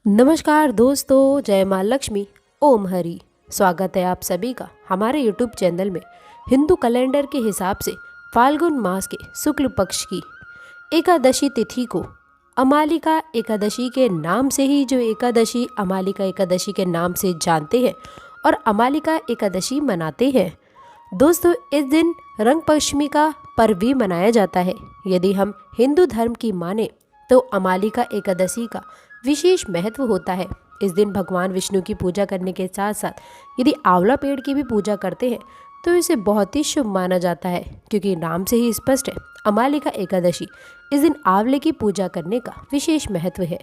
नमस्कार दोस्तों, जय माँ लक्ष्मी, ओम हरि। स्वागत है आप सभी का हमारे YouTube चैनल में। हिंदू कैलेंडर के हिसाब से फाल्गुन मास के शुक्ल पक्ष की एकादशी तिथि को अमालिका एकादशी के नाम से ही, जो एकादशी अमालिका एकादशी के नाम से जानते हैं और अमालिका एकादशी मनाते हैं। दोस्तों, इस दिन रंग पंचमी का पर्व भी मनाया जाता है। यदि हम हिंदू धर्म की माने तो अमालिका एकादशी का विशेष महत्व होता है। इस दिन भगवान विष्णु की पूजा करने के साथ साथ यदि आंवला पेड़ की भी पूजा करते हैं तो इसे बहुत ही शुभ माना जाता है, क्योंकि नाम से ही स्पष्ट है, अमालिका एकादशी। इस दिन आंवले की पूजा करने का विशेष महत्व है।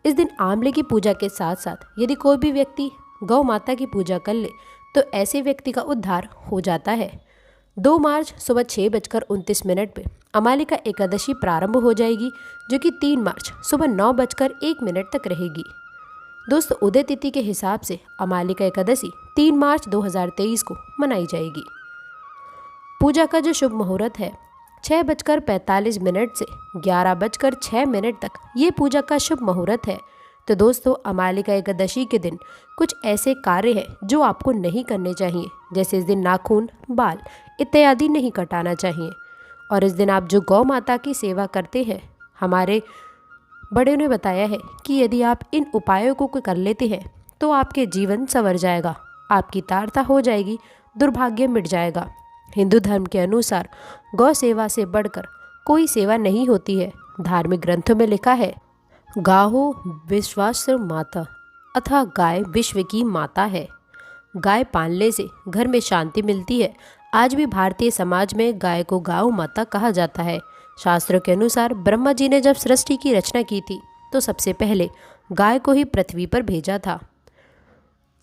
इस दिन आंवले की पूजा के साथ साथ यदि कोई भी व्यक्ति गौ माता की पूजा कर ले तो ऐसे व्यक्ति का उद्धार हो जाता है। 2 मार्च सुबह 6:29 पे अमालिका एकादशी प्रारंभ हो जाएगी, जो कि 3 मार्च सुबह 9:01 तक रहेगी। दोस्तों, उदय तिथि के हिसाब से अमालिका एकादशी 3 मार्च 2023 को मनाई जाएगी। पूजा का जो शुभ मुहूर्त है 6:45 से 11:06 तक, ये पूजा का शुभ मुहूर्त है। तो दोस्तों, अमालिका एकादशी के दिन कुछ ऐसे कार्य हैं जो आपको नहीं करने चाहिए, जैसे इस दिन नाखून, बाल इत्यादि नहीं कटाना चाहिए। और इस दिन आप जो गौ माता की सेवा करते हैं, हमारे बड़े ने बताया है कि यदि आप इन उपायों को कर लेते हैं तो आपके जीवन संवर जाएगा, आपकी तारता हो जाएगी, दुर्भाग्य मिट जाएगा। हिंदू धर्म के अनुसार गौ सेवा से बढ़कर कोई सेवा नहीं होती है। धार्मिक ग्रंथों में लिखा है, गाहो विश्वास्त्र माता, अथा गाय विश्व की माता है। गाय पालने से घर में शांति मिलती है। आज भी भारतीय समाज में गाय को गौ माता कहा जाता है। शास्त्रों के अनुसार ब्रह्मा जी ने जब सृष्टि की रचना की थी तो सबसे पहले गाय को ही पृथ्वी पर भेजा था।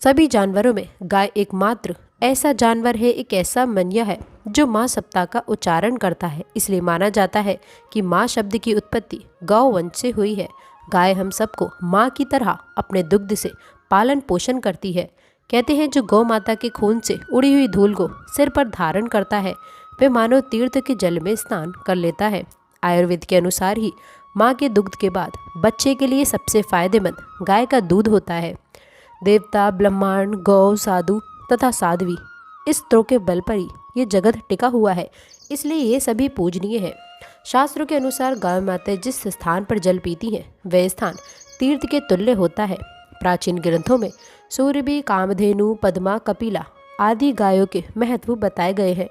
सभी जानवरों में गाय एकमात्र ऐसा जानवर है, एक ऐसा मन्य है जो माँ सप्ताह का उच्चारण करता है। इसलिए माना जाता है कि माँ शब्द की उत्पत्ति गौ वंश से हुई है। गाय हम सबको माँ की तरह अपने दुग्ध से पालन पोषण करती है। कहते हैं, जो गौ माता के खून से उड़ी हुई धूल को सिर पर धारण करता है वे मानव तीर्थ के जल में स्नान कर लेता है। आयुर्वेद के अनुसार ही माँ के दुग्ध के बाद बच्चे के लिए सबसे फायदेमंद गाय का दूध होता है। देवता, ब्रह्मांड, गौ, साधु तथा साध्वी, इस स्त्रों के बल पर ही ये जगत टिका हुआ है, इसलिए ये सभी पूजनीय है। शास्त्रों के अनुसार गाय माता जिस स्थान पर जल पीती हैं वह स्थान तीर्थ के तुल्य होता है। प्राचीन ग्रंथों में सूरभि, कामधेनु, पद्मा, कपिला आदि गायों के महत्व बताए गए हैं।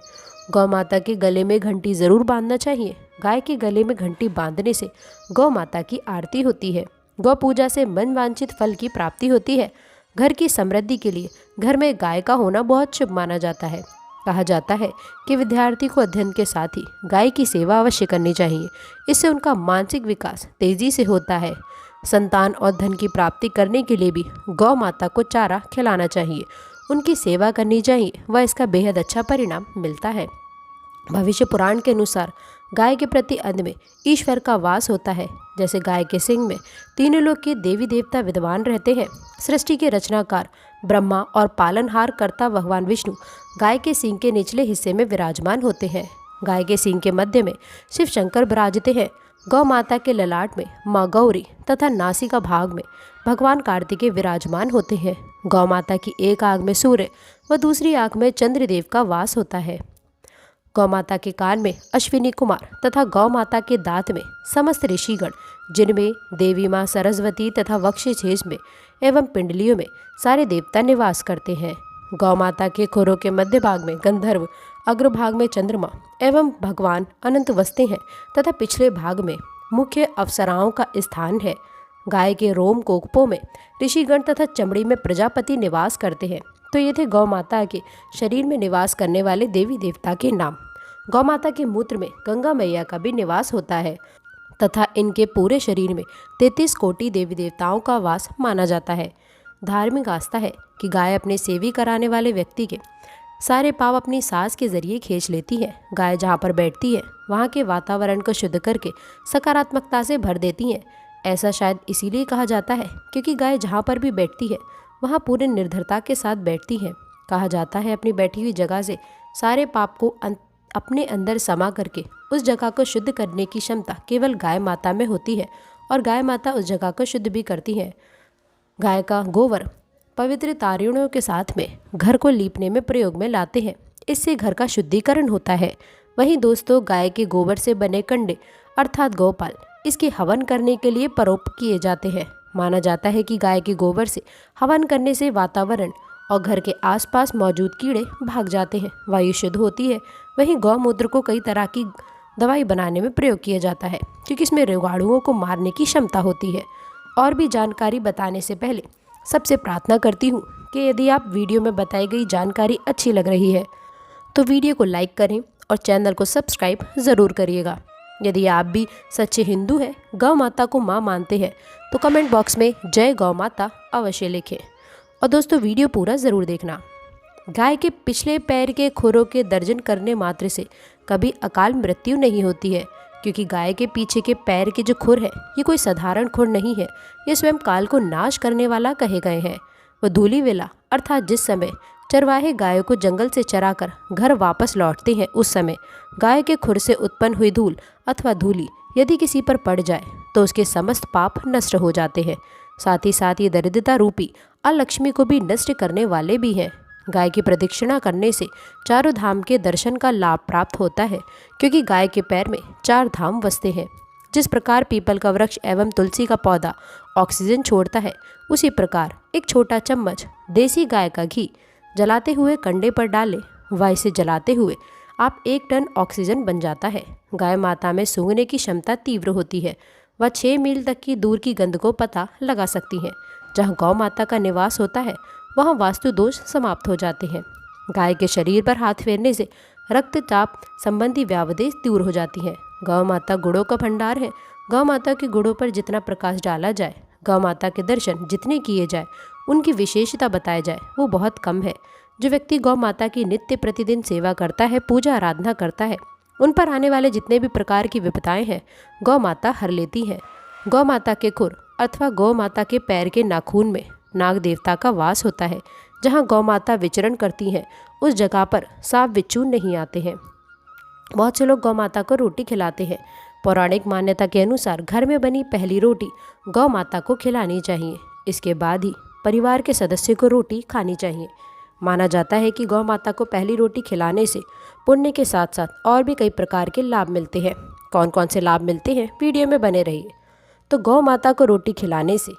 गौ माता के गले में घंटी जरूर बांधना चाहिए। गाय के गले में घंटी बांधने से गौ माता की आरती होती है। गौ पूजा से मन वांछित फल की प्राप्ति होती है। घर की समृद्धि के लिए घर में गाय का होना बहुत शुभ माना जाता है। कहा जाता है कि विद्यार्थी को अध्ययन के साथ ही गाय की सेवा अवश्य करनी चाहिए। इससे उनका मानसिक विकास तेजी से होता है। संतान और धन की प्राप्ति करने के लिए भी गौ माता को चारा खिलाना चाहिए, उनकी सेवा करनी चाहिए, वह इसका बेहद अच्छा परिणाम मिलता है। भविष्य पुराण के अनुसार गाय के प्रति अन्न में ईश्वर का वास होता है। जैसे गाय के सिंह में तीनों लोक के देवी देवता विद्वान रहते हैं। सृष्टि के रचनाकार ब्रह्मा और पालनहार करता भगवान विष्णु गाय के सिंह के निचले हिस्से में विराजमान होते हैं। गाय के सिंह के मध्य में शिव शंकर विराजते हैं। गौ माता के ललाट में माँ गौरी तथा नासिका भाग में भगवान कार्तिकेय विराजमान होते हैं। गौ माता की एक आंख में सूर्य व दूसरी आंख में चंद्रदेव का वास होता है। गौ माता के कान में अश्विनी कुमार तथा गौ माता के दांत में समस्त ऋषिगण, जिनमें देवी माँ सरस्वती तथा वक्षस्थल में एवं पिंडलियों में सारे देवता निवास करते हैं। गौ माता के खुरों के मध्य भाग में गंधर्व, अग्रभाग में चंद्रमा एवं भगवान अनंत बसते हैं तथा पिछले भाग में मुख्य अप्सराओं का स्थान है। गाय के रोम कोकपों में ऋषिगण तथा चमड़ी में प्रजापति निवास करते हैं। तो ये थे गौ माता के शरीर में निवास करने वाले देवी देवता के नाम। गौ माता के मूत्र में गंगा मैया का भी निवास होता है तथा इनके पूरे शरीर में 33 कोटि देवी देवताओं का वास माना जाता है। धार्मिक आस्था है कि गाय अपने सेवी कराने वाले व्यक्ति के सारे पाप अपनी सांस के जरिए खींच लेती है। गाय जहाँ पर बैठती है वहाँ के वातावरण को शुद्ध करके सकारात्मकता से भर देती है। ऐसा शायद इसीलिए कहा जाता है क्योंकि गाय जहाँ पर भी बैठती है वहाँ पूरे निर्धरता के साथ बैठती है। कहा जाता है अपनी बैठी हुई जगह से सारे पाप को अपने अंदर समा करके उस जगह को शुद्ध करने की क्षमता केवल गाय माता में होती है और गाय माता उस जगह को शुद्ध भी करती है। गाय का गोबर पवित्र तारिणों के साथ में घर को लीपने में प्रयोग में लाते हैं। इससे घर का शुद्धिकरण होता है। वहीं दोस्तों, गाय के गोबर से बने कंडे अर्थात गौपाल इसके हवन करने के लिए परोप किए जाते हैं। माना जाता है कि गाय के गोबर से हवन करने से वातावरण और घर के आसपास मौजूद कीड़े भाग जाते हैं, वायु शुद्ध होती है। वहीं गौमूत्र को कई तरह की दवाई बनाने में प्रयोग किया जाता है, क्योंकि इसमें रोगाणुओं को मारने की क्षमता होती है। और भी जानकारी बताने से पहले सबसे प्रार्थना करती हूँ कि यदि आप वीडियो में बताई गई जानकारी अच्छी लग रही है तो वीडियो को लाइक करें और चैनल को सब्सक्राइब ज़रूर करिएगा। यदि आप भी सच्चे हिंदू हैं, गौ माता को माँ मानते हैं, तो कमेंट बॉक्स में जय गौ माता अवश्य लिखें। और दोस्तों, वीडियो पूरा ज़रूर देखना। गाय के पिछले पैर के खुरों के दर्जन करने मात्र से कभी अकाल मृत्यु नहीं होती है, क्योंकि गाय के पीछे के पैर के जो खुर है ये कोई साधारण खुर नहीं है। ये स्वयं काल को नाश करने वाला कहे गए हैं। वह धूली वेला अर्थात जिस समय चरवाहे गायों को जंगल से चराकर घर वापस लौटते हैं, उस समय गाय के खुर से उत्पन्न हुई धूल अथवा धूली यदि किसी पर पड़ जाए तो उसके समस्त पाप नष्ट हो जाते हैं। साथ ही साथ ये दरिद्रता रूपी अलक्ष्मी को भी नष्ट करने वाले भी हैं। गाय की प्रदक्षिणा करने से चारों धाम के दर्शन का लाभ प्राप्त होता है, क्योंकि गाय के पैर में 4 धाम बसते हैं। जिस प्रकार पीपल का वृक्ष एवं तुलसी का पौधा ऑक्सीजन छोड़ता है, उसी प्रकार एक छोटा चम्मच देसी गाय का घी जलाते हुए कंडे पर डालें व इसे जलाते हुए आप 1 टन ऑक्सीजन बन जाता है। गाय माता में सूंघने की क्षमता तीव्र होती है। वह 6 मील तक की दूर की गंध को पता लगा सकती हैं। जहाँ गौ माता का निवास होता है वहाँ वास्तु दोष समाप्त हो जाते हैं। गाय के शरीर पर हाथ फेरने से रक्तचाप संबंधी व्यावधि दूर हो जाती हैं। गौ माता गुणों का भंडार है। गौ माता के गुणों पर जितना प्रकाश डाला जाए, गौ माता के दर्शन जितने किए जाए, उनकी विशेषता बताया जाए, वो बहुत कम है। जो व्यक्ति गौ माता की नित्य प्रतिदिन सेवा करता है, पूजा आराधना करता है, उन पर आने वाले जितने भी प्रकार की विपदाएं हैं गौ माता हर लेती है। गौ माता के खुर अथवा गौ माता के पैर के नाखून में नाग देवता का वास होता है। जहाँ गौ माता विचरण करती हैं उस जगह पर सांप बिच्छू नहीं आते हैं। बहुत से लोग गौ माता को रोटी खिलाते हैं। पौराणिक मान्यता के अनुसार घर में बनी पहली रोटी गौ माता को खिलानी चाहिए। इसके बाद ही परिवार के सदस्य को रोटी खानी चाहिए। माना जाता है कि गौ माता को पहली रोटी खिलाने से पुण्य के साथ साथ और भी कई प्रकार के लाभ मिलते हैं। कौन कौन से लाभ मिलते हैं, वीडियो में बने रहिए। तो गौ माता को रोटी खिलाने से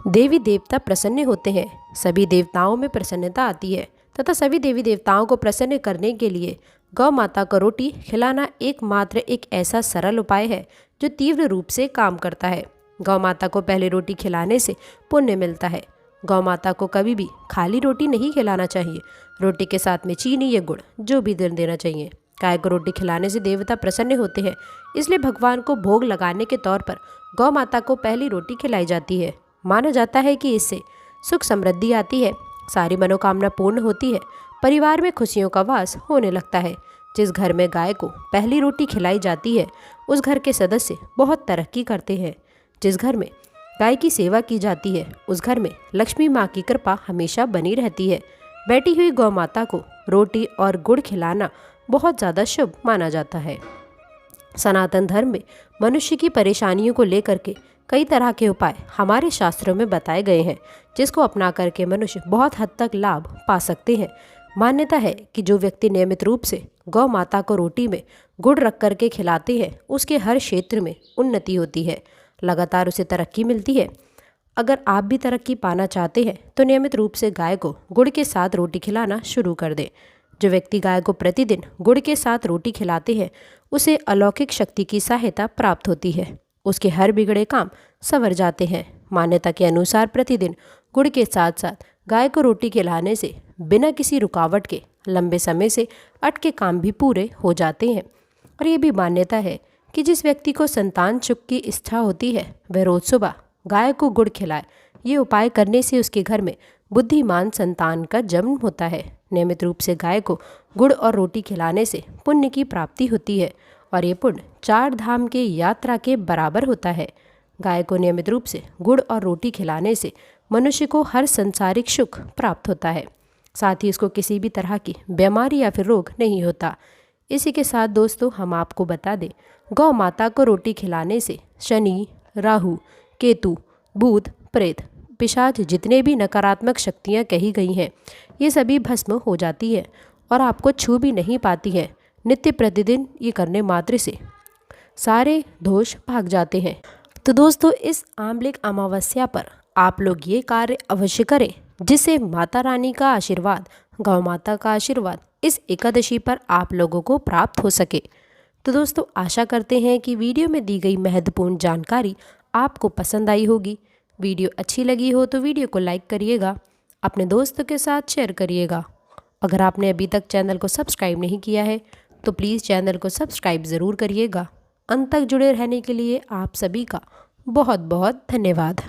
देवी देवता प्रसन्न होते हैं। सभी देवताओं में प्रसन्नता आती है तथा सभी देवी देवताओं को प्रसन्न करने के लिए गौ माता को रोटी खिलाना एकमात्र एक ऐसा सरल उपाय है जो तीव्र रूप से काम करता है। गौ माता को पहले रोटी खिलाने से पुण्य मिलता है। गौ माता को कभी भी खाली रोटी नहीं खिलाना चाहिए। रोटी के साथ में चीनी या गुड़ जो भी देना चाहिए। गाय को रोटी खिलाने से देवता प्रसन्न होते हैं, इसलिए भगवान को भोग लगाने के तौर पर गौ माता को पहली रोटी खिलाई जाती है। माना जाता है कि इससे सुख समृद्धि आती है, सारी मनोकामना पूर्ण होती है, परिवार में खुशियों का वास होने लगता है। जिस घर में गाय को पहली रोटी खिलाई जाती है उस घर के सदस्य बहुत तरक्की करते हैं। जिस घर में गाय की सेवा की जाती है उस घर में लक्ष्मी माँ की कृपा हमेशा बनी रहती है। बैठी हुई गौ माता को रोटी और गुड़ खिलाना बहुत ज़्यादा शुभ माना जाता है। सनातन धर्म में मनुष्य की परेशानियों को लेकर के कई तरह के उपाय हमारे शास्त्रों में बताए गए हैं, जिसको अपना करके मनुष्य बहुत हद तक लाभ पा सकते हैं। मान्यता है कि जो व्यक्ति नियमित रूप से गौ माता को रोटी में गुड़ रख करके खिलाते हैं उसके हर क्षेत्र में उन्नति होती है, लगातार उसे तरक्की मिलती है। अगर आप भी तरक्की पाना चाहते हैं तो नियमित रूप से गाय को गुड़ के साथ रोटी खिलाना शुरू कर दें। जो व्यक्ति गाय को प्रतिदिन गुड़ के साथ रोटी खिलाते हैं उसे अलौकिक शक्ति की सहायता प्राप्त होती है। उसके हर बिगड़े काम संवर जाते हैं। मान्यता के अनुसार प्रतिदिन गुड़ के साथ साथ गाय को रोटी खिलाने से बिना किसी रुकावट के लंबे समय से अटके काम भी पूरे हो जाते हैं। और ये भी मान्यता है कि जिस व्यक्ति को संतान सुख की इच्छा होती है वह रोज सुबह गाय को गुड़ खिलाए। ये उपाय करने से उसके घर में बुद्धिमान संतान का जन्म होता है। नियमित रूप से गाय को गुड़ और रोटी खिलाने से पुण्य की प्राप्ति होती है और ये पुण्य 4 धाम के यात्रा के बराबर होता है। गाय को नियमित रूप से गुड़ और रोटी खिलाने से मनुष्य को हर संसारिक सुख प्राप्त होता है, साथ ही इसको किसी भी तरह की बीमारी या फिर रोग नहीं होता। इसी के साथ दोस्तों हम आपको बता दें, गौ माता को रोटी खिलाने से शनि, राहु, केतु, भूत, प्रेत पिशाच जितने भी नकारात्मक शक्तियाँ कही गई हैं ये सभी भस्म हो जाती है और आपको छू भी नहीं पाती है। नित्य प्रतिदिन ये करने मात्र से सारे दोष भाग जाते हैं। तो दोस्तों, इस आंवलिक अमावस्या पर आप लोग ये कार्य अवश्य करें जिससे माता रानी का आशीर्वाद, गौ माता का आशीर्वाद इस एकादशी पर आप लोगों को प्राप्त हो सके। तो दोस्तों, आशा करते हैं कि वीडियो में दी गई महत्वपूर्ण जानकारी आपको पसंद आई होगी। वीडियो अच्छी लगी हो तो वीडियो को लाइक करिएगा, अपने दोस्तों के साथ शेयर करिएगा। अगर आपने अभी तक चैनल को सब्सक्राइब नहीं किया है तो प्लीज़ चैनल को सब्सक्राइब ज़रूर करिएगा। अंत तक जुड़े रहने के लिए आप सभी का बहुत बहुत धन्यवाद।